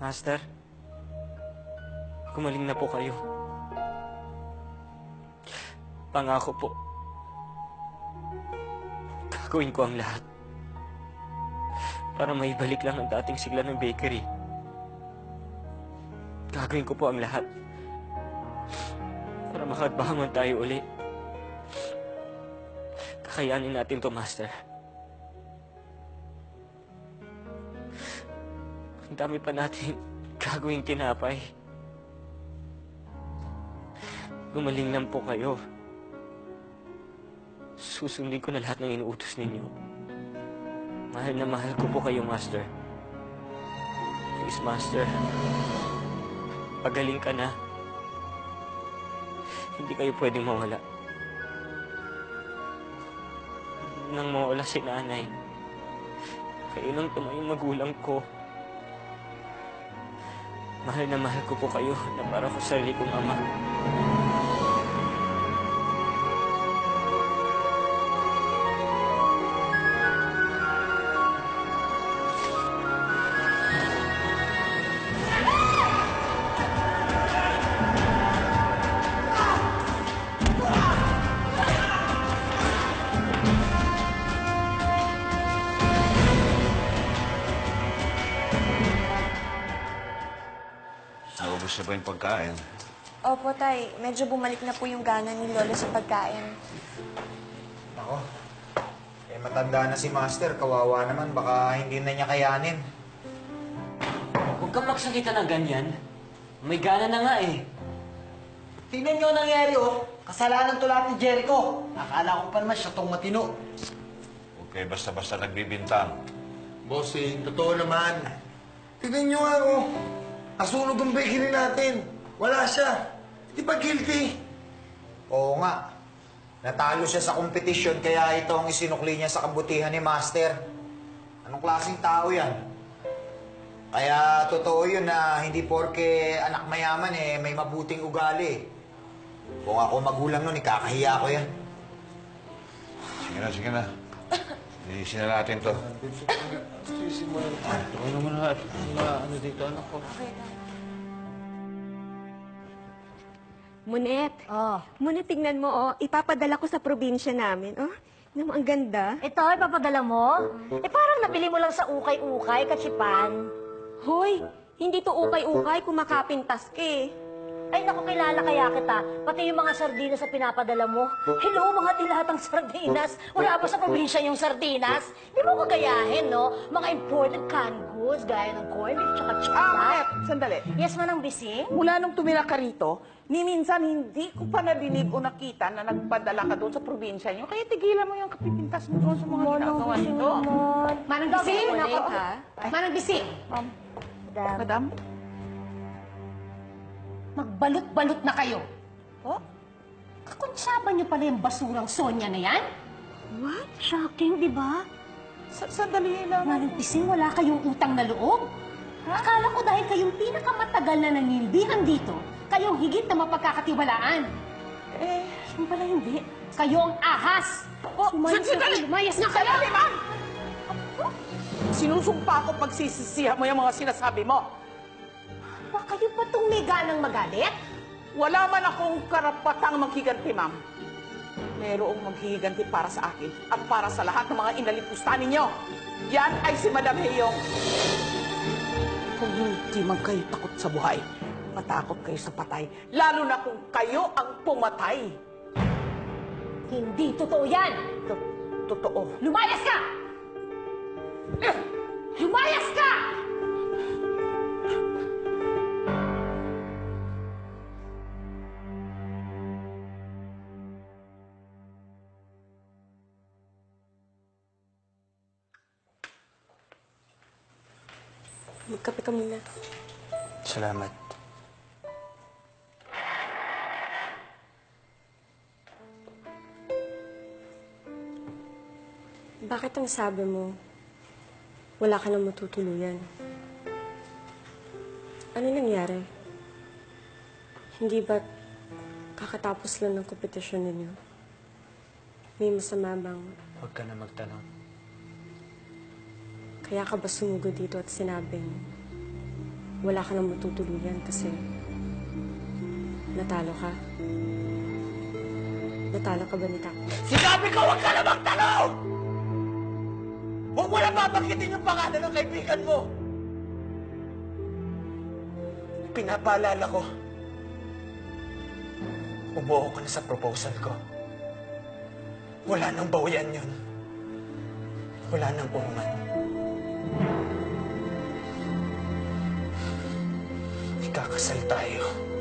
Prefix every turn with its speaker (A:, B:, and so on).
A: Master, gumaling na po kayo. Pangako po, gagawin ko ang lahat para maibalik lang ang dating sigla ng bakery. Gagawin ko po ang lahat para makatbangon tayo uli. Kakayanin natin to, Master. Ang dami pa natin gagawing tinapay. Gumaling lang po kayo. Susundin ko na lahat ng inuutos ninyo. Mahal na mahal ko po kayo, Master. Please, Master. Pagaling ka na. Hindi kayo pwedeng mawala. Nang mawala si nanay, kayo lang tumayong magulang ko. Mahal na mahal ko po kayo na para ko sarili kong ama.
B: Naubos na ba yung pagkain?
C: Opo, Tay. Medyo bumalik na po yung gana ni Lolo sa pagkain.
D: Ako, matanda na si Master. Kawawa naman. Baka hindi na niya kayanin.
A: Huwag kang magsakita ng ganyan. May gana na nga eh.
E: Tingnan niyo ang nangyari, oh. Kasalanan to lahat ni Jericho. Akala ko pa naman siya tong matino.
B: Huwag kayo basta-basta nagbibintang.
F: Bossing, totoo naman. Tignan nyo nga, oh. Nasunog ang bakery natin. Wala siya. Di ba guilty?
D: Oo nga. Natalo siya sa kompetisyon kaya ito ang isinukli niya sa kabutihan ni Master. Anong klaseng tao yan? Kaya totoo yun na hindi porke anak mayaman eh, may mabuting ugali. Kung ako magulang nun, ikakahiya ko yan.
B: Sige na, sige na. Iisin na natin to.
A: Ito naman lahat. Ano dito, anak ko?
G: Monet. Monet, tignan mo, ipapadala ko sa probinsya namin. Naman, ang ganda.
H: Ito, ipapadala mo? Parang nabili mo lang sa ukay-ukay, kachipan.
G: Hoy, hindi to ukay-ukay, kumakapintas ka eh.
H: Ay, naku, kilala kaya kita. Pati yung mga sardinas na pinapadala mo. Hello, mga dilatang sardinas. Wala pa sa probinsya yung sardinas. Di mo kagayahin, no? Mga imported canned goods, gaya ng corn beef, tsaka chocolate.
I: Monet, sandali.
H: Yes, Manang Bising?
I: Mula nung tumira ka rito, ni minsan hindi ko pa nadinig o nakita na nagpadala ka doon sa probinsya niyo. Kaya tigilan mo yung kapipintas mo doon sa mga ginagawa nito.
H: Manang Bising? Manang Bising?
I: Madam?
H: Magbalot-balot na kayo.
I: Oh?
H: Kakunsaba niyo pala yung basurang Sonya na yan? What? Shocking, di ba?
I: Sandali lang.
H: Manang Bising, wala kayong utang na loob? Akala ko dahil kayong pinakamatagal na nanilbihan dito, kayong higit na mapagkakatiwalaan. Yung pala hindi. Kayo ang ahas! Lumayas na kayo!
I: Sandali, ma'am! Sinusumpa ko pagsisisihan mo yung mga sinasabi mo.
H: Kayo ba itong may ganang magalit?
I: Wala man akong karapatang maghiganti, ma'am. Merong maghihiganti para sa akin at para sa lahat ng mga inalipusta ninyo. Yan ay si Madam Heyong. Kung hindi man kayo takot sa buhay, matakot kayo sa patay. Lalo na kung kayo ang pumatay.
H: Hindi totoo yan!
I: Totoo.
H: Lumayas ka! Lumayas ka!
G: Magkape ka muna.
A: Salamat.
G: Bakit ang sabi mo, wala ka nang matutuluyan? Ano nangyari? Hindi ba't kakatapos lang ng kompetisyon ninyo? May masama bang...
A: Huwag ka na magtanong.
G: Kaya ka ba sumugod dito at sinabing
J: wala ka nang matutuluyan kasi natalo ka. Natalo ka ba ni Taco?
E: Sinabi ko, huwag ka na magtanong! Huwag mo na babanggitin yung pangalan ng kaibigan mo! Pinapaalala ko, umuo ka na sa proposal ko. Wala nang bawian yun. Wala nang uungan. Ikakasal tayo.